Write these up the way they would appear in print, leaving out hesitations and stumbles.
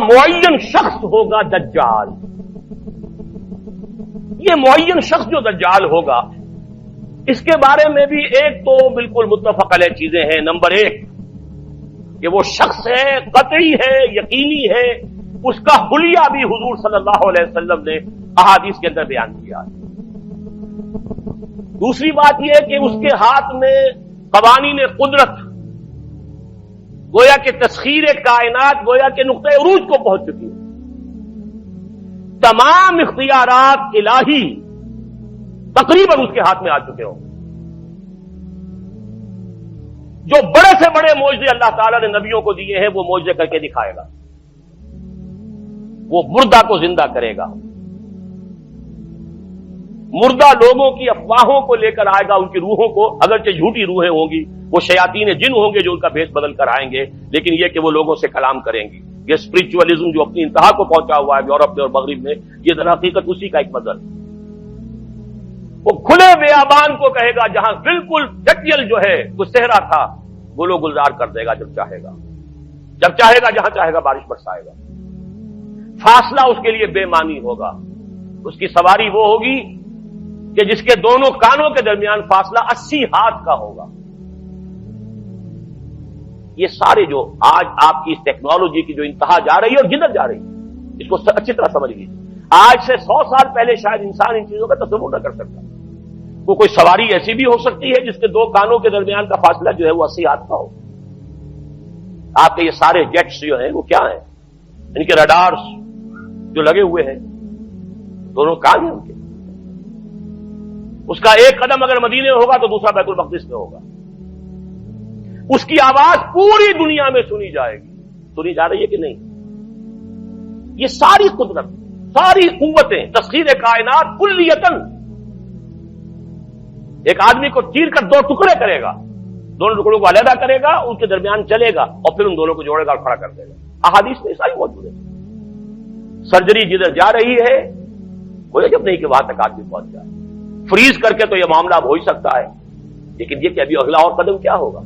معین شخص ہوگا دجال. یہ معین شخص جو دجال ہوگا اس کے بارے میں بھی ایک تو بالکل متفق علیہ چیزیں ہیں. نمبر ایک کہ وہ شخص ہے، قطعی ہے، یقینی ہے، اس کا حلیہ بھی حضور صلی اللہ علیہ وسلم نے احادیث کے اندر بیان کیا. دوسری بات یہ کہ اس کے ہاتھ میں قوانین قدرت، گویا کہ تسخیر کائنات، گویا کہ نقطہ عروج کو پہنچ چکی ہے. تمام اختیارات الہی تقریباً اس کے ہاتھ میں آ چکے ہوں. جو بڑے سے بڑے معجزے اللہ تعالیٰ نے نبیوں کو دیے ہیں وہ معجزے کر کے دکھائے گا. وہ مردہ کو زندہ کرے گا، مردہ لوگوں کی افواہوں کو لے کر آئے گا، ان کی روحوں کو، اگرچہ جھوٹی روحیں ہوں گی، وہ شیاطین جن ہوں گے جو ان کا بھیس بدل کر آئیں گے، لیکن یہ کہ وہ لوگوں سے کلام کریں گی. یہ اسپرچولیزم جو اپنی انتہا کو پہنچا ہوا ہے یورپ میں اور مغرب میں، یہ در حقیقت اسی کا ایک مظہر. وہ کھلے بیابان کو کہے گا جہاں بالکل ڈٹیل جو ہے وہ صحرا تھا، گلو گلزار کر دے گا جب چاہے گا، جب چاہے گا، جہاں چاہے گا بارش برسائے گا. فاصلہ اس کے لیے بے معنی ہوگا. اس کی سواری وہ ہوگی کہ جس کے دونوں کانوں کے درمیان فاصلہ 80 ہاتھ کا ہوگا. یہ سارے جو آج آپ کی اس ٹیکنالوجی کی جو انتہا جا رہی ہے اور جدھر جا رہی ہے، اس کو اچھی طرح سمجھ لیجیے. آج سے 100 سال پہلے شاید انسان ان چیزوں کا تصور نہ کر سکتا. وہ کوئی سواری ایسی بھی ہو سکتی ہے جس کے دو کانوں کے درمیان کا فاصلہ جو ہے وہ 80 ہاتھ کا ہو. آپ کے یہ سارے جیٹس جو ہیں وہ کیا ہیں؟ ان کے رڈارز جو لگے ہوئے ہیں، دونوں کان ہیں ان کے. اس کا ایک قدم اگر مدینے میں ہوگا تو دوسرا بیت المقدس میں ہوگا. اس کی آواز پوری دنیا میں سنی جائے گی. سنی جا رہی ہے کہ نہیں؟ یہ ساری قدرت، ساری قوتیں، تسخیر کائنات کلیتاً ایک آدمی کو چیر کر 2 ٹکڑے کرے گا، دونوں ٹکڑوں کو علیحدہ کرے گا، ان کے درمیان چلے گا اور پھر ان دونوں کو جوڑے گا اور کھڑا کر دے گا. احادیث میں ساری موجود ہے. سرجری جدھر جا رہی ہے کوئی جب نہیں کہ وہاں تک آدمی پہنچ جائے. فریز کر کے تو یہ معاملہ اب ہو ہی سکتا ہے، لیکن یہ کہ ابھی اگلا اور قدم کیا ہوگا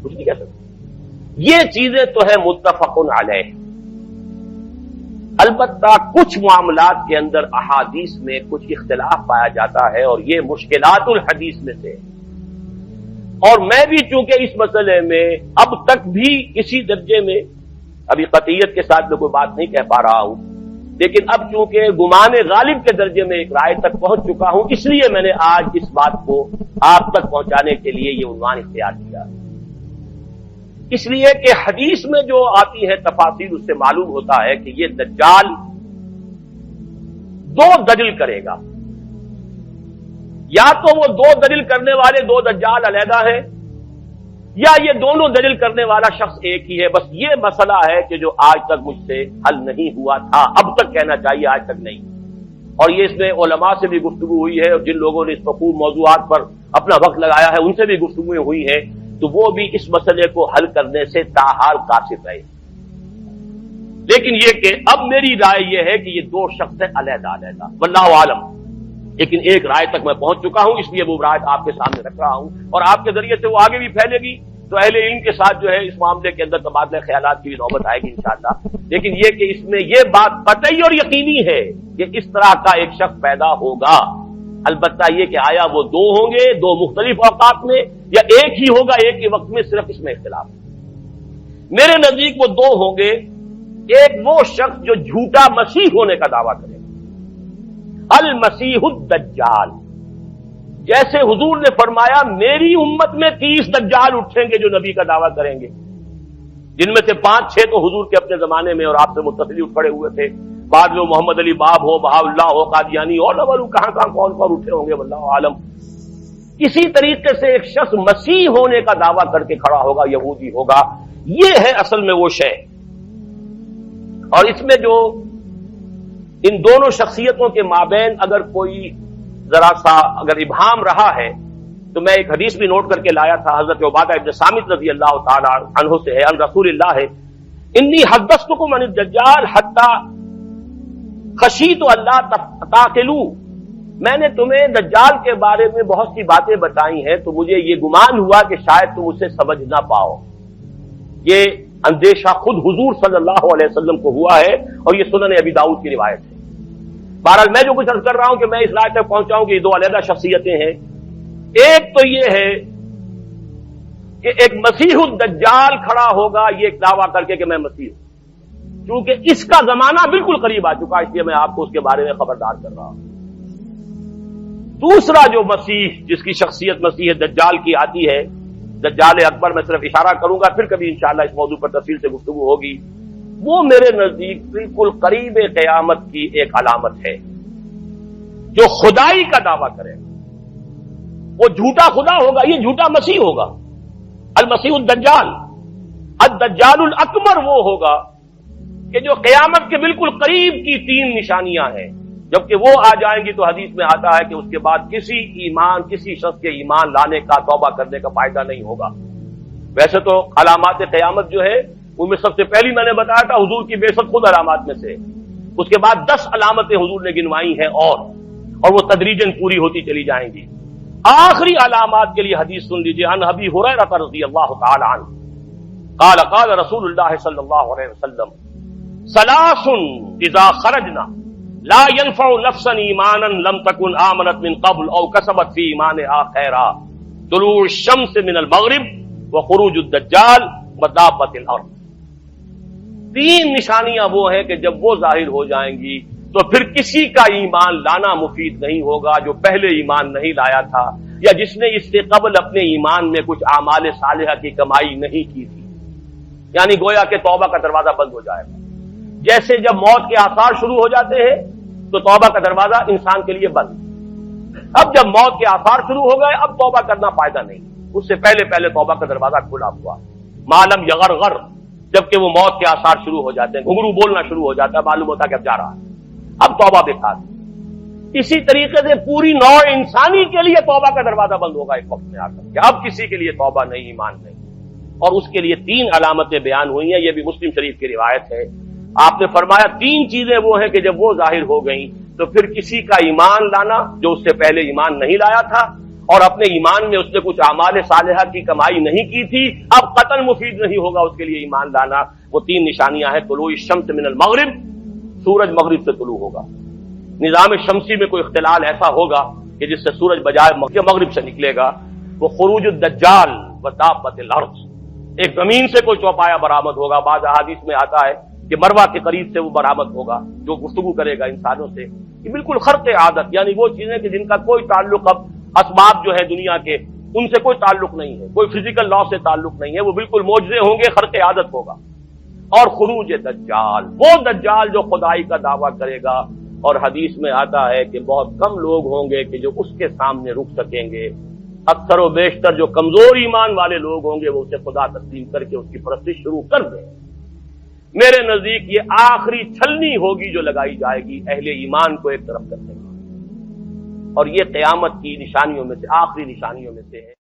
کچھ نہیں کہہ سکتے. یہ چیزیں تو ہے متفق علیہ. البتہ کچھ معاملات کے اندر احادیث میں کچھ اختلاف پایا جاتا ہے اور یہ مشکلات الحدیث میں سے. اور میں بھی چونکہ اس مسئلے میں اب تک بھی کسی درجے میں ابھی قطعیت کے ساتھ میں کوئی بات نہیں کہہ پا رہا ہوں، لیکن اب چونکہ گمان غالب کے درجے میں ایک رائے تک پہنچ چکا ہوں، اس لیے میں نے آج اس بات کو آپ تک پہنچانے کے لیے یہ عنوان اختیار کیا. اس لیے کہ حدیث میں جو آتی ہے تفاصیل اس سے معلوم ہوتا ہے کہ یہ دجال 2 دلیل کرے گا. یا تو وہ 2 دلیل کرنے والے 2 دجال علیحدہ ہیں، یا یہ دونوں دلیل کرنے والا شخص ایک ہی ہے. بس یہ مسئلہ ہے کہ جو آج تک مجھ سے حل نہیں ہوا تھا، اب تک کہنا چاہیے آج تک نہیں. اور یہ اس میں علماء سے بھی گفتگو ہوئی ہے، اور جن لوگوں نے اس مفہوم موضوعات پر اپنا وقت لگایا ہے ان سے بھی گفتگویں ہوئی ہیں، تو وہ بھی اس مسئلے کو حل کرنے سے تاحال قاصر رہے. لیکن یہ کہ اب میری رائے یہ ہے کہ یہ 2 شخص ہیں علیحدہ علیحدہ، واللہ عالم. لیکن ایک رائے تک میں پہنچ چکا ہوں، اس لیے وہ رائے آپ کے سامنے رکھ رہا ہوں، اور آپ کے ذریعے سے وہ آگے بھی پھیلے گی تو اہل علم کے ساتھ جو ہے اس معاملے کے اندر تبادلہ خیالات کی بھی نوبت آئے گی انشاءاللہ. لیکن یہ کہ اس میں یہ بات قطعی اور یقینی ہے کہ اس طرح کا ایک شخص پیدا ہوگا. البتہ یہ کہ آیا وہ 2 ہوں گے 2 مختلف اوقات میں، یا ایک ہی ہوگا ایک ہی وقت میں، صرف اس میں اختلاف. میرے نزدیک وہ 2 ہوں گے. ایک وہ شخص جو جھوٹا مسیح ہونے کا دعویٰ کرے گا، المسیح الدجال. جیسے حضور نے فرمایا میری امت میں 30 دجال اٹھیں گے جو نبی کا دعویٰ کریں گے، جن میں سے 5-6 تو حضور کے اپنے زمانے میں اور آپ سے متصل اٹھ کھڑے ہوئے تھے. بعد میں محمد علی باب ہو، بہاء اللہ ہو، قادیانی اور نہ معلوم کہاں کون اٹھے ہوں گے، واللہ عالم. اسی طریقے سے ایک شخص مسیح ہونے کا دعویٰ کر کے کھڑا ہوگا، یہودی ہوگا. یہ ہے اصل میں وہ شے. اور اس میں جو ان دونوں شخصیتوں کے مابین اگر کوئی ذرا سا اگر ابہام رہا ہے تو میں ایک حدیث بھی نوٹ کر کے لایا تھا، حضرت عبادہ ابن صامت رضی اللہ تعالی عنہ سے ہے، عن رسول اللہ ہے، انی حدثتکم عن الدجال حتی خشیت اللہ تعقلوا. میں نے تمہیں دجال کے بارے میں بہت سی باتیں بتائی ہیں تو مجھے یہ گمان ہوا کہ شاید تم اسے سمجھ نہ پاؤ. یہ اندیشہ خود حضور صلی اللہ علیہ وسلم کو ہوا ہے، اور یہ سنن ابی داؤد کی روایت ہے۔ بہرحال میں جو کچھ عرض کر رہا ہوں کہ میں اس رائے تک پہنچا ہوں کہ یہ دو علیحدہ شخصیتیں ہیں۔ ایک تو یہ ہے کہ ایک مسیح الدجال کھڑا ہوگا یہ ایک دعویٰ کر کے کہ میں مسیح ہوں، کیونکہ اس کا زمانہ بالکل قریب آ چکا، اس لیے میں آپ کو اس کے بارے میں خبردار کر رہا ہوں۔ دوسرا جو مسیح جس کی شخصیت مسیح دجال کی آتی ہے، دجال اکبر، میں صرف اشارہ کروں گا، پھر کبھی انشاءاللہ اس موضوع پر تفصیل سے گفتگو ہوگی، وہ میرے نزدیک بالکل قریب قیامت کی ایک علامت ہے۔ جو خدائی کا دعویٰ کرے وہ جھوٹا خدا ہوگا، یہ جھوٹا مسیح ہوگا، المسیح الدجال۔ الدجال الاکبر وہ ہوگا کہ جو قیامت کے بالکل قریب کی 3 نشانیاں ہیں، جبکہ وہ آ جائیں گی تو حدیث میں آتا ہے کہ اس کے بعد کسی شخص کے ایمان لانے کا، توبہ کرنے کا فائدہ نہیں ہوگا۔ ویسے تو علامات قیامت جو ہے ان میں سب سے پہلی میں نے بتایا تھا حضور کی بعثت خود علامات میں سے، اس کے بعد 10 علامتیں حضور نے گنوائی ہیں اور وہ تدریجاً پوری ہوتی چلی جائیں گی۔ آخری علامات کے لیے حدیث سن لیجیے، عن ابی ہریرہ رضی اللہ تعالی عنہ قال قال رسول اللہ صلی اللہ علیہ وسلم ثلاث اذا خرجنا لا ينفع نفسا ایمانا لم تكن آمنت من قبل او کسبت فی ایمانها خیرا، طلوع الشمس من المغرب وخروج الدجال ودابۃ الارض۔ 3 نشانیاں وہ ہیں کہ جب وہ ظاہر ہو جائیں گی تو پھر کسی کا ایمان لانا مفید نہیں ہوگا جو پہلے ایمان نہیں لایا تھا، یا جس نے اس سے قبل اپنے ایمان میں کچھ اعمال صالحہ کی کمائی نہیں کی تھی، یعنی گویا کہ توبہ کا دروازہ بند ہو جائے گا۔ جیسے جب موت کے آثار شروع ہو جاتے ہیں تو توبہ کا دروازہ انسان کے لیے بند، اب جب موت کے آثار شروع ہو گئے اب توبہ کرنا فائدہ نہیں، اس سے پہلے توبہ کا دروازہ کھلا ہوا، معلم یغرغر، جبکہ وہ موت کے آثار شروع ہو جاتے ہیں، گھنگرو بولنا شروع ہو جاتا ہے، معلوم ہوتا ہے کہ اب جا رہا ہے، اب توبہ بیکار۔ اسی طریقے سے پوری نوع انسانی کے لیے توبہ کا دروازہ بند ہوگا ایک وقت میں آ کر کہ اب کسی کے لیے توبہ نہیں، ایمان نہیں، اور اس کے لیے 3 علامتیں بیان ہوئی ہیں، یہ بھی مسلم شریف کی روایت ہے۔ آپ نے فرمایا 3 چیزیں وہ ہیں کہ جب وہ ظاہر ہو گئیں تو پھر کسی کا ایمان لانا جو اس سے پہلے ایمان نہیں لایا تھا اور اپنے ایمان میں اس نے کچھ اعمال صالحہ کی کمائی نہیں کی تھی، اب قطعاً مفید نہیں ہوگا اس کے لیے ایمان لانا۔ وہ 3 نشانیاں ہیں، طلوع الشمس من المغرب، سورج مغرب سے طلوع ہوگا، نظام شمسی میں کوئی اختلال ایسا ہوگا کہ جس سے سورج بجائے مغرب سے نکلے گا، وہ خروج الدجال ودابۃ الارض، ایک زمین سے کوئی چوپایا برآمد ہوگا، بعض احادیث میں آتا ہے کہ مروہ کے قریب سے وہ برآمد ہوگا جو گفتگو کرے گا انسانوں سے، یہ بالکل خرق عادت، یعنی وہ چیزیں کہ جن کا کوئی تعلق اب اسباب جو ہے دنیا کے ان سے کوئی تعلق نہیں ہے، کوئی فزیکل لا سے تعلق نہیں ہے، وہ بالکل معجزے ہوں گے، خرق عادت ہوگا۔ اور خروج دجال، وہ دجال جو خدائی کا دعویٰ کرے گا، اور حدیث میں آتا ہے کہ بہت کم لوگ ہوں گے کہ جو اس کے سامنے رک سکیں گے، اکثر و بیشتر جو کمزور ایمان والے لوگ ہوں گے وہ اسے خدا تسلیم کر کے اس کی پرستش شروع کر دیں۔ میرے نزدیک یہ آخری چھلنی ہوگی جو لگائی جائے گی اہل ایمان کو ایک طرف کرنے کی، اور یہ قیامت کی نشانیوں میں سے، آخری نشانیوں میں سے ہے۔